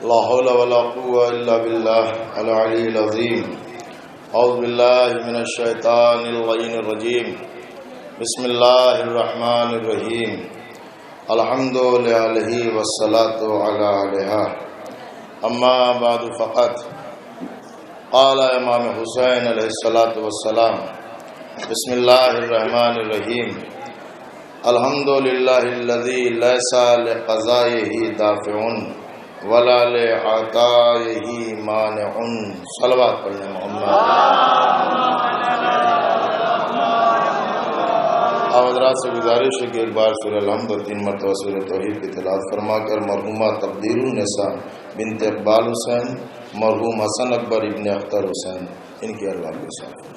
لا حول ولا قوة إلا بالله العلي العظيم. أعوذ بالله من الشيطان اللعين الرجيم. بسم الله الرحمن الرحيم. الحمد لله والصلاة على عليها. أما بعد فقط قال امام حسین علیہ الصلاۃ والسلام بسم اللہ الرحمن الرحیم الحمد للہ الذی لیس لقضائہ دافع ولا لعطائہ مانع. صلوات پڑھیں محمد. حضرات سے گزارش ہے کہ ایک بار سورہ الحمد اور 3 مرتبہ سورہ توحید کی تلاوت فرما کر مرحومہ تقدیر النساء بنت اقبال حسین، مرحوم حسن اکبر ابن اختر حسین، ان کی ارواح کے ساتھ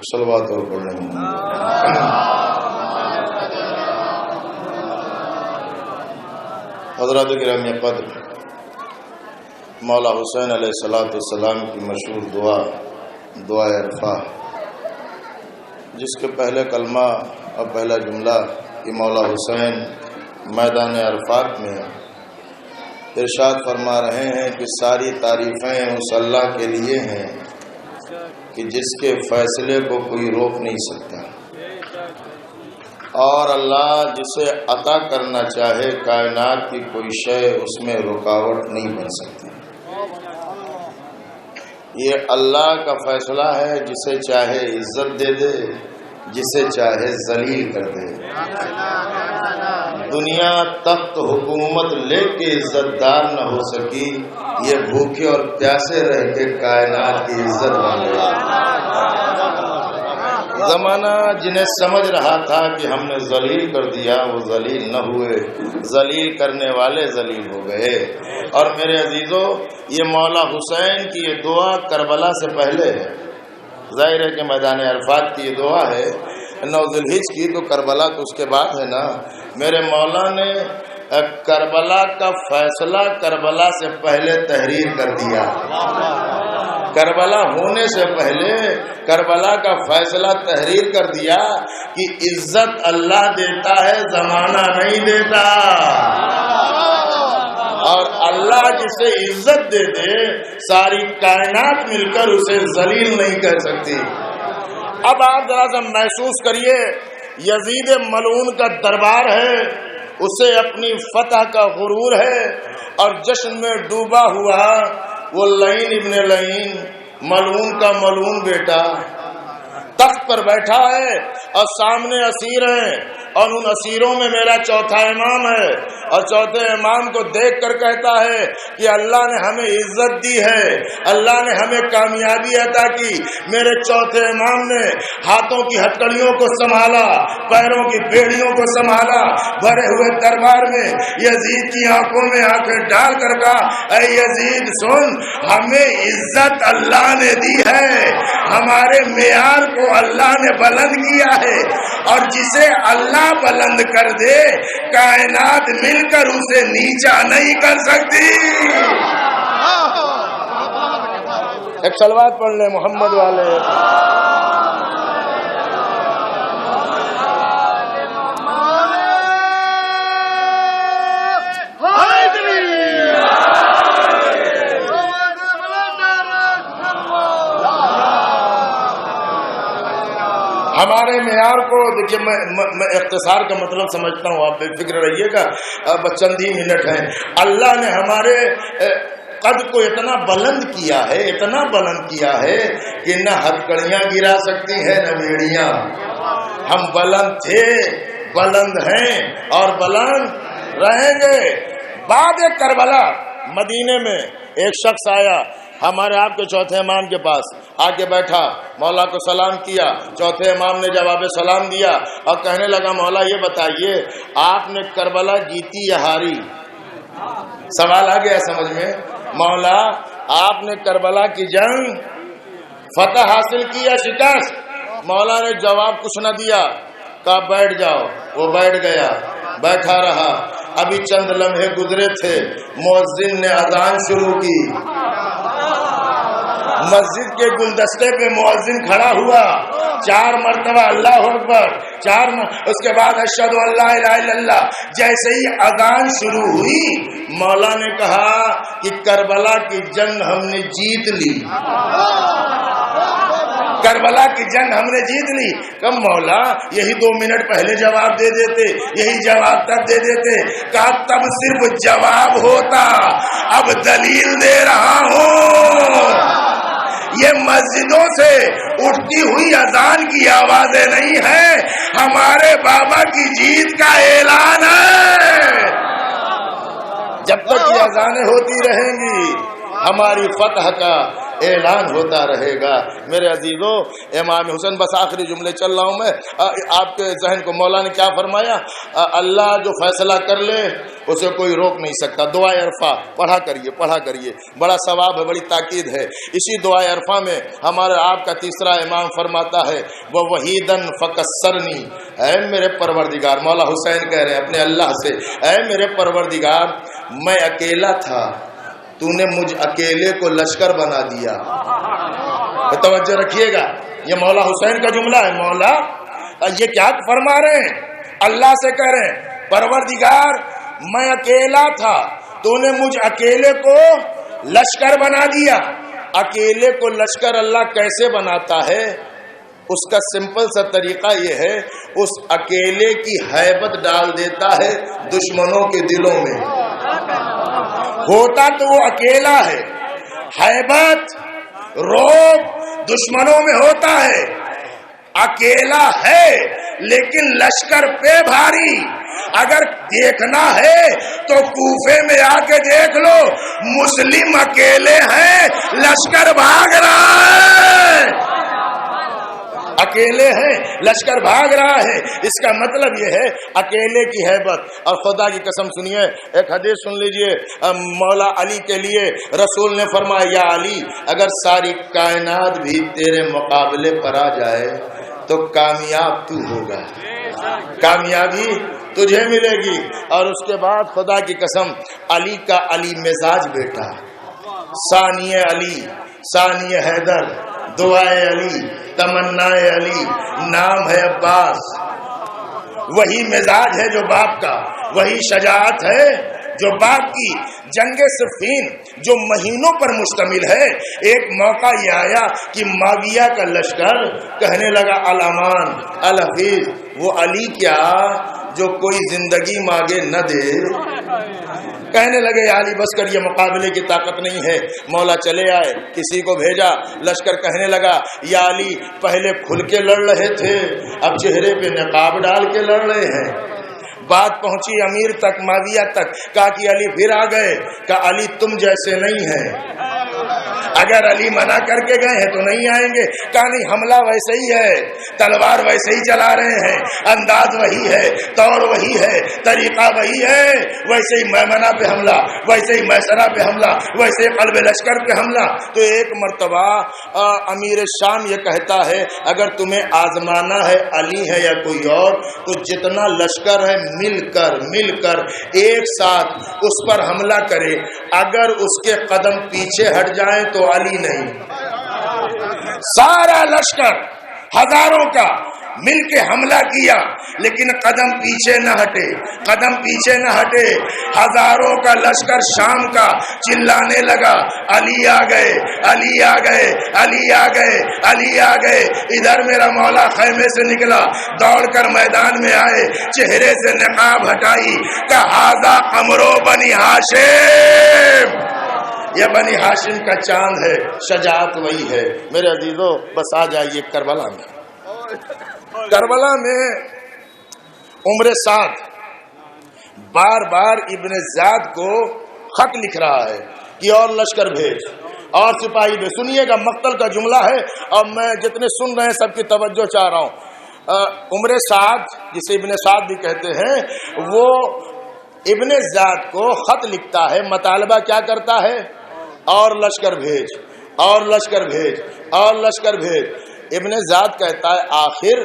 صلوات اور پڑھ رہے ہیں. حضرات گرامی قدر، مولا حسین علیہ السلام کی مشہور دعا عرفہ، جس کے پہلے کلمہ اور پہلا جملہ کہ مولا حسین میدان عرفات میں ارشاد فرما رہے ہیں کہ ساری تعریفیں اس اللہ کے لیے ہیں کہ جس کے فیصلے کو کوئی روک نہیں سکتا، اور اللہ جسے عطا کرنا چاہے کائنات کی کوئی شے اس میں رکاوٹ نہیں بن سکتی. یہ اللہ کا فیصلہ ہے، جسے چاہے عزت دے دے، جسے چاہے ذلیل کر دے. دنیا تخت حکومت لے کے عزت دار نہ ہو سکی، یہ بھوکے اور پیاسے رہ کے کائنات کی عزت بن گئی. زمانہ جنہیں سمجھ رہا تھا کہ ہم نے ذلیل کر دیا، وہ ذلیل نہ ہوئے، ذلیل کرنے والے ذلیل ہو گئے. اور میرے عزیزو، یہ مولا حسین کی یہ دعا کربلا سے پہلے ہے. ظاہر ہے کہ میدان عرفات کی یہ دعا ہے 9 ذی الحجہ کی، تو کربلا تو اس کے بعد ہے نا. میرے مولا نے کربلا کا فیصلہ کربلا سے پہلے تحریر کر دیا. کربلا ہونے سے پہلے کربلا کا فیصلہ تحریر کر دیا کہ عزت اللہ دیتا ہے، زمانہ نہیں دیتا. اور اللہ جسے عزت دے دے، ساری کائنات مل کر اسے ذلیل نہیں کر سکتی. اب آپ ذرا سا محسوس کریے، یزید ملعون کا دربار ہے، اسے اپنی فتح کا غرور ہے، اور جشن میں ڈوبا ہوا وہ لعین ابن لعین، ملعون کا ملعون بیٹا تخت پر بیٹھا ہے، اور سامنے اسیر ہیں، اور ان اسیروں میں میرا چوتھا امام ہے، اور چوتھے امام کو دیکھ کر کہتا ہے کہ اللہ نے ہمیں عزت دی ہے، اللہ نے ہمیں کامیابی عطا کی. میرے چوتھے امام نے ہاتھوں کی ہتکڑیوں کو سنبھالا، پیروں کی بیڑیوں کو سنبھالا، بھرے ہوئے دربار میں یزید کی آنکھوں میں آنکھیں ڈال کر کہا، اے یزید سن، ہمیں عزت اللہ نے دی ہے، ہمارے معیار کو اللہ نے بلند کیا ہے، اور جسے اللہ بلند کر دے کائنات مل کر اسے نیچا نہیں کر سکتی. ایک صلوات پڑھ لیں محمد والے. ہمارے معیار کو دیکھیے، میں اختصار کا مطلب سمجھتا ہوں، آپ بے فکر رہیے گا، چند ہی منٹ ہیں. اللہ نے ہمارے قد کو اتنا بلند کیا ہے، اتنا بلند کیا ہے کہ نہ ہتکڑیاں گرا سکتی ہیں نہ بیڑیاں. ہم بلند تھے، بلند ہیں، اور بلند رہیں گے. بعد کربلا مدینے میں ایک شخص آیا ہمارے آپ کے چوتھے امام کے پاس آ کے بیٹھا، مولا کو سلام کیا، چوتھے امام نے جواب سلام دیا اور کہنے لگا مولا یہ بتائیے آپ نے کربلا جیتی یا ہاری؟ سوال آ گیا سمجھ میں؟ مولا آپ نے کربلا کی جنگ فتح حاصل کی یا شکست؟ مولا نے جواب کچھ نہ دیا، کہا بیٹھ جاؤ۔ وہ بیٹھ گیا، بیٹھا رہا۔ ابھی چند لمحے گزرے تھے، مؤذن نے اذان شروع کی۔ مسجد کے گلدستے پہ مؤذن کھڑا ہوا، 4 مرتبہ اللہ اکبر، اس کے بعد اشہد ان لا الہ الا اللہ۔ جیسے ہی اذان شروع ہوئی مولا نے کہا کہ کربلا کی جنگ ہم نے جیت لی، کربلا کی جنگ ہم نے جیت لی۔ کم مولا یہی 2 منٹ پہلے جواب دے دیتے، یہی جواب تب دے دیتے۔ کہا تب صرف جواب ہوتا، اب دلیل دے رہا ہوں۔ یہ مسجدوں سے اٹھتی ہوئی اذان کی آوازیں نہیں ہیں، ہمارے بابا کی جیت کا اعلان ہے۔ جب تک یہ اذانیں ہوتی رہیں گی ہماری فتح کا اعلان ہوتا رہے گا۔ میرے عزیزو، امام حسین، بس آخری جملے چل رہا ہوں میں، آپ کے ذہن کو مولا نے کیا فرمایا؟ اللہ جو فیصلہ کر لے اسے کوئی روک نہیں سکتا۔ دعائے عرفہ پڑھا کریے، بڑا ثواب ہے، بڑی تاکید ہے۔ اسی دعائے عرفہ میں ہمارے آپ کا تیسرا امام فرماتا ہے وَوَحِيدًا فَكَسَّرْنِي، اے میرے پروردگار، مولا حسین کہہ رہے ہیں اپنے اللہ سے، اے میرے پروردگار میں اکیلا تھا، تو نے مجھ اکیلے کو لشکر بنا دیا۔ توجہ رکھیے گا، یہ مولا حسین کا جملہ ہے۔ مولا یہ کیا فرما رہے ہیں؟ اللہ سے کہہ رہے ہیں پروردگار میں اکیلا تھا، تو نے مجھ اکیلے کو لشکر بنا دیا۔ اکیلے کو لشکر اللہ کیسے بناتا ہے؟ اس کا سمپل سا طریقہ یہ ہے، اس اکیلے کی ہیبت ڈال دیتا ہے دشمنوں کے دلوں میں۔ ہوتا تو وہ اکیلا ہے، ہیبت روب دشمنوں میں ہوتا ہے۔ اکیلا ہے لیکن لشکر پہ بھاری۔ اگر دیکھنا ہے تو کوفے میں آ کے دیکھ لو، مسلم اکیلے ہیں، لشکر بھاگ رہا ہے۔ اکیلے ہیں، لشکر بھاگ رہا ہے۔ اس کا مطلب یہ ہے اکیلے کی ہیبت۔ اور خدا کی قسم سنیے، ایک حدیث سن لیجئے، مولا علی کے لیے رسول نے فرمایا یا علی اگر ساری کائنات بھی تیرے مقابلے پر آ جائے تو کامیاب تو ہوگا، کامیابی تجھے ملے گی۔ اور اس کے بعد خدا کی قسم علی کا علی مزاج بیٹا، ثانی علی، ثانی حیدر، دعائے علی، تمنا علی، نام ہے عباس۔ وہی مزاج ہے جو باپ کا، وہی شجاعت ہے جو باپ کی۔ جنگ صفین جو مہینوں پر مشتمل ہے، ایک موقع یہ آیا کہ معاویہ کا لشکر کہنے لگا الامان الحفیظ، وہ علی کیا جو کوئی زندگی مانگے نہ دے؟ کہنے لگے یا علی بس کر، یہ مقابلے کی طاقت نہیں ہے۔ مولا چلے آئے، کسی کو بھیجا، لشکر کہنے لگا یا علی پہلے کھل کے لڑ رہے تھے، اب چہرے پہ نقاب ڈال کے لڑ رہے ہیں۔ بات پہنچی امیر تک، معاویہ تک، کہا کہ علی پھر آ گئے، کہا علی تم جیسے نہیں ہیں، اگر علی منع کر کے گئے ہیں تو نہیں آئیں گے۔ کہا نہیں، حملہ ویسے ہی ہے، تلوار ویسے ہی چلا رہے ہیں، انداز وہی ہے، طور وہی ہے، طریقہ وہی ہے، ویسے ہی میمنہ پہ حملہ، ویسے ہی میسرہ پہ حملہ، ویسے ہی قلب لشکر پہ حملہ۔ تو ایک مرتبہ امیر شام یہ کہتا ہے اگر تمہیں آزمانا ہے علی ہے یا کوئی اور تو جتنا لشکر ہے مل کر ایک ساتھ اس پر حملہ کرے، اگر اس کے قدم پیچھے ہٹ جائیں تو علی نہیں۔ سارا لشکر ہزاروں کا مل کے حملہ کیا، لیکن قدم پیچھے نہ ہٹے۔ ہزاروں کا لشکر شام کا چلانے لگا علی آ گئے، علی آ گئے، علی آ گئے، علی آ گئے۔ ادھر میرا مولا خیمے سے نکلا، دوڑ کر میدان میں آئے، چہرے سے نقاب ہٹائی، کہ ھذا قمرو بنی ہاشم، یہ بنی ہاشم کا چاند ہے، شجاعت وہی ہے۔ میرے عزیزو بس آ جائیے کربلا میں۔ کربلا میں عمر سعد بار بار ابن زیاد کو خط لکھ رہا ہے کہ اور لشکر بھیج، اور سپاہی بھی سنیے گا، مقتل کا جملہ ہے اور میں جتنے سن رہے ہیں سب کی توجہ چاہ رہا ہوں۔ عمر سعد جسے ابن سعد بھی کہتے ہیں، وہ ابن زیاد کو خط لکھتا ہے، مطالبہ کیا کرتا ہے؟ اور لشکر بھیج، اور لشکر بھیج، اور لشکر بھیج۔ ابن زیاد کہتا ہے آخر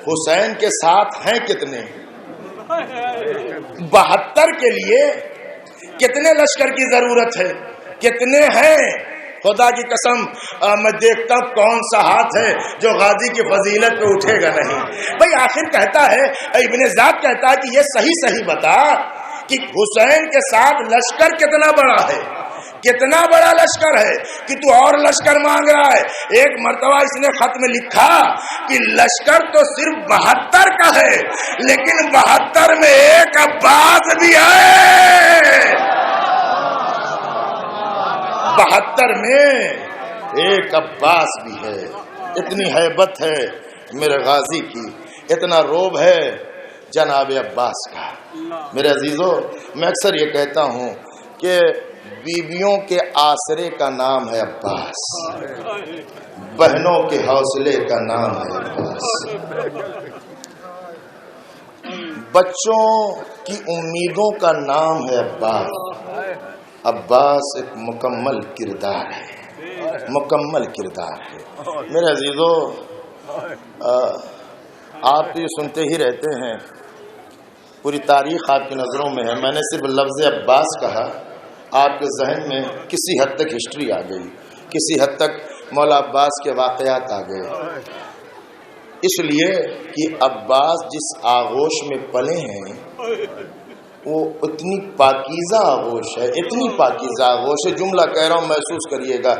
حسین کے ساتھ ہیں کتنے؟ 72 کے لیے کتنے لشکر کی ضرورت ہے؟ کتنے ہیں؟ خدا کی قسم میں دیکھتا ہوں کون سا ہاتھ ہے جو غازی کی فضیلت پہ اٹھے گا نہیں۔ بھئی آخر کہتا ہے، ابن زیاد کہتا ہے کہ یہ صحیح بتا کہ حسین کے ساتھ لشکر کتنا بڑا ہے، کتنا بڑا لشکر ہے کہ تو اور لشکر مانگ رہا ہے۔ ایک مرتبہ اس نے خط میں لکھا کہ لشکر تو صرف 72 کا ہے، لیکن 72 میں ایک عباس بھی ہے، 72 میں ایک عباس بھی ہے۔ اتنی ہیبت ہے میرے غازی کی، اتنا روب ہے جناب عباس کا۔ میرے عزیزو، میں اکثر یہ کہتا ہوں کہ بیویوں کے آسرے کا نام ہے عباس، بہنوں کے حوصلے کا نام ہے عباس، بچوں کی امیدوں کا نام ہے عباس۔ عباس ایک مکمل کردار ہے، مکمل کردار ہے۔ میرے عزیزو، آپ یہ سنتے ہی رہتے ہیں، پوری تاریخ آپ کی نظروں میں ہے۔ میں نے صرف لفظ عباس کہا، آپ کے ذہن میں کسی حد تک ہسٹری آ گئی، کسی حد تک مولا عباس کے واقعات آ گئے، اس لیے کہ عباس جس آغوش میں پلے ہیں وہ اتنی پاکیزہ آغوش ہے، اتنی پاکیزہ آغوش ہے، جملہ کہہ رہا ہوں محسوس کریے گا،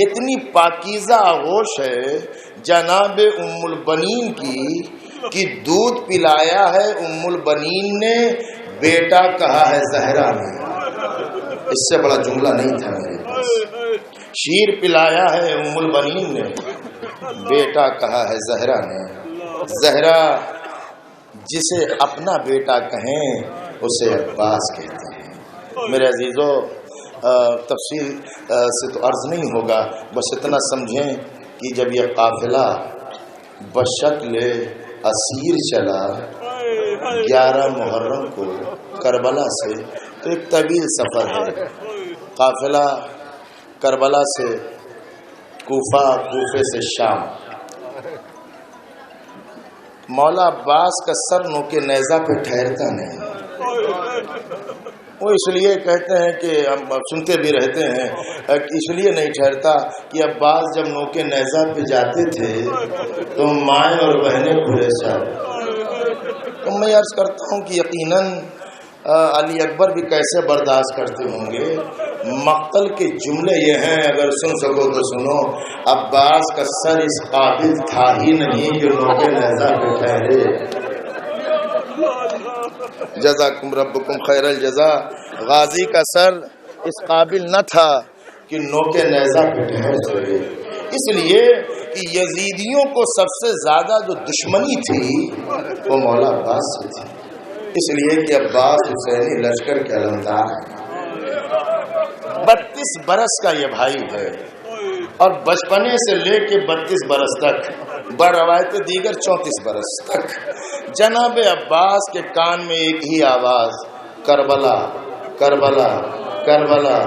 اتنی پاکیزہ آغوش ہے جناب ام البنین کی دودھ پلایا ہے ام البنین نے، بیٹا کہا ہے زہرا نے۔ اس سے بڑا جملہ نہیں تھا میرے پاس۔ شیر پلایا ہے ام البنین نے، بیٹا کہا ہے زہرا نے۔ زہرا جسے اپنا بیٹا کہیں اسے عباس کہتے ہیں۔ میرے عزیزو، تفصیل سے تو عرض نہیں ہوگا، بس اتنا سمجھیں کہ جب یہ قافلہ بشکل اسیر چلا 11 محرم کو کربلا سے، تو ایک طویل سفر ہے۔ قافلہ کربلا سے کوفہ، کوفے سے شام۔ مولا عباس کا سر نوکے نیزہ پہ ٹھہرتا نہیں، وہ اس لیے کہتے ہیں کہ ہم سنتے بھی رہتے ہیں، اس لیے نہیں ٹھہرتا کہ عباس جب نوکے نیزہ پہ جاتے تھے تو مائیں اور بہنیں پریشان۔ تو میں عرض کرتا ہوں کہ یقیناً علی اکبر بھی کیسے برداشت کرتے ہوں گے۔ مقتل کے جملے یہ ہیں، اگر سن سکو تو سنو۔ عباس کا سر اس قابل تھا ہی نہیں جو نوکے نیزہ پہ ٹھہرے۔ جزاکم ربکم خیر الجزا۔ غازی کا سر اس قابل نہ تھا کہ نوکے نیزہ پہ ٹھہر سکے، اس لیے کہ یزیدیوں کو سب سے زیادہ جو دشمنی تھی وہ مولا عباس سے تھی، اس لیے کہ عباس حسینی لشکر کے علمدار ہیں۔ 32 برس کا یہ بھائی ہے اور بچپنے سے لے کے 32 برس تک، بروایت دیگر 34 برس تک جناب عباس کے کان میں ایک ہی آواز، کربلا کربلا کربلا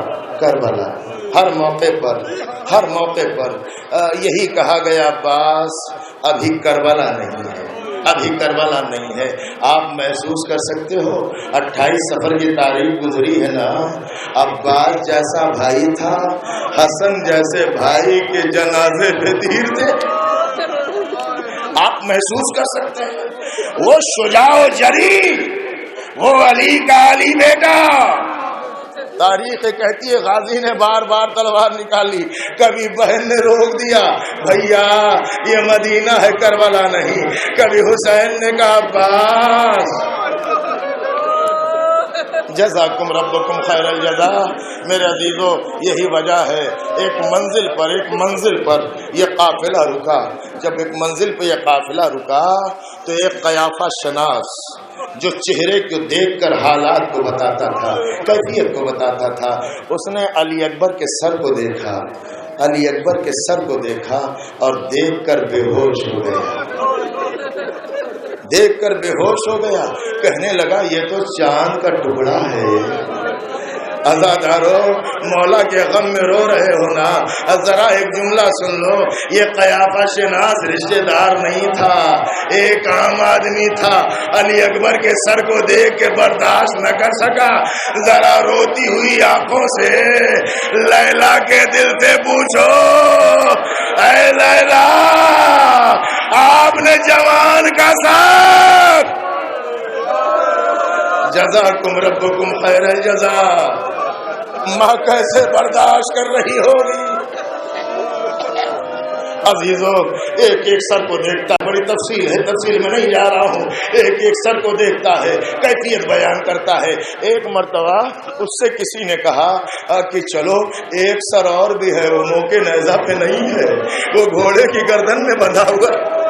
کربلا۔ ہر موقع پر یہی کہا گیا، عباس ابھی کربلا نہیں ہے، ابھی کربلا نہیں ہے۔ آپ محسوس کر سکتے ہو 28 سفر کی تاریخ گزری ہے نا، عباس جیسا بھائی تھا، حسن جیسے بھائی کے جنازے پہ تیر تھے۔ آپ محسوس کر سکتے ہیں وہ شجاع و جری، وہ علی کا علی بیٹا۔ تاریخ کہتی ہے غازی نے بار بار تلوار نکالی، کبھی بہن نے روک دیا، بھیا یہ مدینہ ہے کربلا نہیں، کبھی حسین نے کہا عباس۔ جزاکم ربکم خیر الجزا۔ میرے عزیزو، یہی وجہ ہے ایک منزل پر یہ قافلہ رکا۔ جب ایک منزل پہ یہ قافلہ رکا تو ایک قیافہ شناس جو چہرے کو دیکھ کر حالات کو بتاتا تھا، کیفیت کو بتاتا تھا، اس نے علی اکبر کے سر کو دیکھا۔ علی اکبر کے سر کو دیکھا اور دیکھ کر بے ہوش ہو گیا، دیکھ کر بے ہوش ہو گیا۔ کہنے لگا یہ تو چاند کا ٹکڑا ہے۔ عزادارو، مولا کے غم میں رو رہے ہو نا، ذرا ایک جملہ سن لو، یہ قیافہ شناس رشتہ دار نہیں تھا، ایک عام آدمی تھا۔ علی اکبر کے سر کو دیکھ کے برداشت نہ کر سکا، ذرا روتی ہوئی آنکھوں سے لیلا کے دل سے پوچھو، اے لیلا آپ نے جوان کا ساتھ، جزاکم ربکم خیر الجزا۔ ماں کیسے برداشت کر رہی ہوگی؟ عزیزو، ایک ایک سر کو دیکھتا ہے، بڑی تفصیل ہے، تفصیل میں نہیں جا رہا ہوں، ایک ایک سر کو دیکھتا ہے، کیفیت بیان کرتا ہے۔ ایک مرتبہ اس سے کسی نے کہا کہ چلو ایک سر اور بھی ہے، وہ موقع نیزہ پہ نہیں ہے، وہ گھوڑے کی گردن میں بندھا ہوا ہے،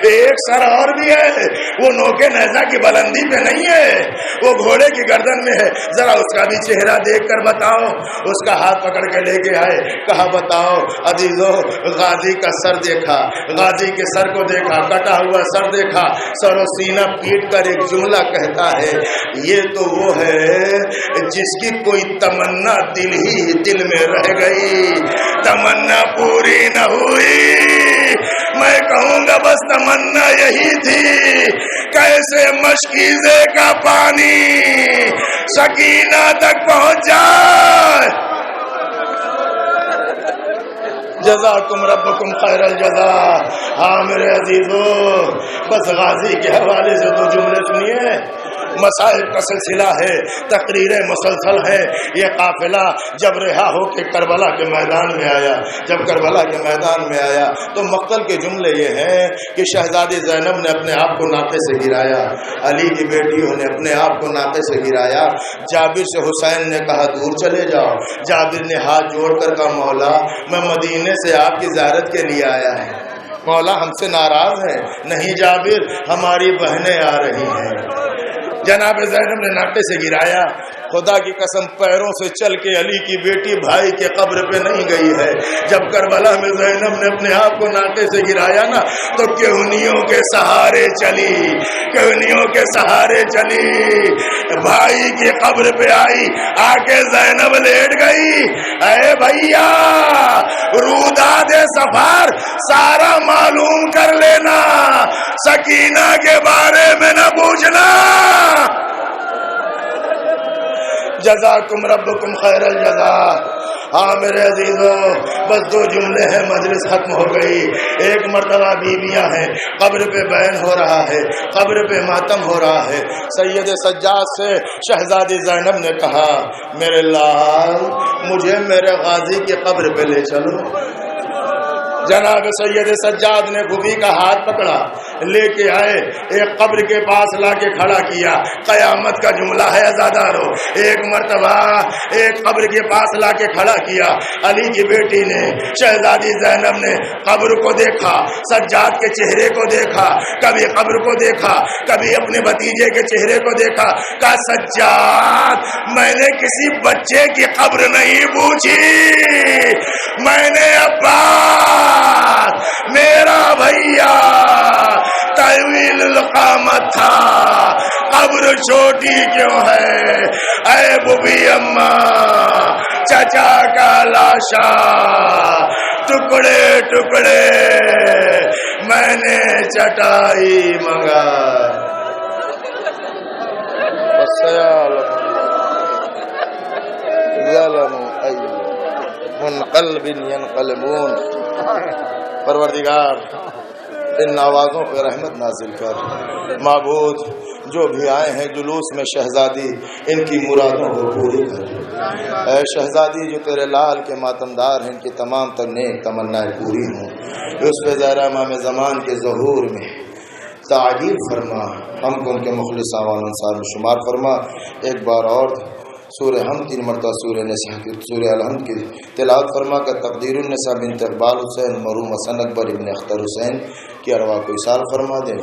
ایک سر اور بھی ہے، وہ نوکے نیزہ کی بلندی پہ نہیں ہے، وہ گھوڑے کی گردن میں ہے، ذرا اس کا بھی چہرہ دیکھ کر بتاؤ۔ اس کا ہاتھ پکڑ کے لے کے آئے، کہا بتاؤ عزیزو، غازی کا سر دیکھا، غازی کے سر کو دیکھا، کٹا ہوا سر دیکھا، سر و سینہ پیٹ کر ایک جملہ کہتا ہے، یہ تو وہ ہے جس کی کوئی تمنا دل ہی دل میں رہ گئی، تمنا پوری نہ ہوئی، میں کہوں گا بس تمنا یہی تھی، کیسے مشکیزے کا پانی سکینہ تک پہنچ جائے۔ جزاکم ربکم خیر الجزا۔ ہاں میرے عزیزو، بس غازی کے حوالے سے دو جملے سنیے، مصائب کا سلسلہ ہے، تقریریں مسلسل ہے۔ یہ قافلہ جب رہا ہو کے کربلا کے میدان میں آیا، جب کربلا کے میدان میں آیا تو مقتل کے جملے یہ ہیں کہ شہزادی زینب نے اپنے آپ کو ناقے سے گرایا، علی کی بیٹیوں نے اپنے آپ کو ناقے سے گرایا، جابر سے حسین نے کہا دور چلے جاؤ، جابر نے ہاتھ جوڑ کر کہا مولا میں مدینے سے آپ کی زیارت کے لیے آیا ہے، مولا ہم سے ناراض ہے؟ نہیں جابر، ہماری بہنیں آ رہی ہیں۔ جناب زینب نے ناقے سے گرایا، خدا کی قسم پیروں سے چل کے علی کی بیٹی بھائی کے قبر پہ نہیں گئی ہے۔ جب کربلا میں زینب نے اپنے آپ کو ناقے سے گرایا نا تو کہنیوں کے سہارے چلی، کہنیوں کے سہارے چلی، بھائی کی قبر پہ آئی، آ کے زینب لیٹ گئی، اے بھیا روداد سفر سارا معلوم کر لینا، سکینہ کے بارے میں نہ پوچھنا۔ جزاکم ربکم خیر الجزا۔ ہاں میرے عزیزو، بس دو جملے ہیں، مجلس ختم ہو گئی۔ ایک مرتبہ بیویاں ہیں، قبر پہ بیان ہو رہا ہے، قبر پہ ماتم ہو رہا ہے۔ سید سجاد سے شہزادی زینب نے کہا میرے لال مجھے میرے غازی کی قبر پہ لے چلو۔ جناب سید سجاد نے بھوبی کا ہاتھ پکڑا، لے کے آئے، ایک قبر کے پاس لا کے کھڑا کیا۔ قیامت کا جملہ ہے عزادارو، ایک مرتبہ ایک قبر کے پاس لا کے کھڑا کیا، علی کی بیٹی نے شہزادی زینب نے قبر کو دیکھا، سجاد کے چہرے کو دیکھا، کبھی قبر کو دیکھا، کبھی اپنے بھتیجے کے چہرے کو دیکھا، کہا سجاد میں نے کسی بچے کی قبر نہیں پوچھی، میں نے عباس میرا بھیا طویل القامت تھا، قبر چھوٹی کیوں ہے؟ اے بوبی اماں چچا کا لاشا ٹکڑے ٹکڑے میں نے چٹائی منگا۔ منقلب ينقلبون۔ پروردگار ان آوازوں پہ رحمت نازل کر، معبود جو بھی آئے ہیں جلوس میں شہزادی ان کی مرادوں کو پوری کر، اے شہزادی جو تیرے لال کے ماتمدار ہیں ان کی تمام تر نیک تمنائیں پوری ہوں، اس پہ ظاہر امام زمان کے ظہور میں تعجیل فرما، ہم کو ان کے مخلص اعوان انصار میں شمار فرما۔ ایک بار اور سورہ حمد 3 مرتبہ سورہ نساء کی سورہ الحمد کی تلاوت فرما کر تقدیر النساء بنت اقبال حسین مرحوم حسن اکبر ابن اختر حسین کی ارواح کو ایصال فرما دیں۔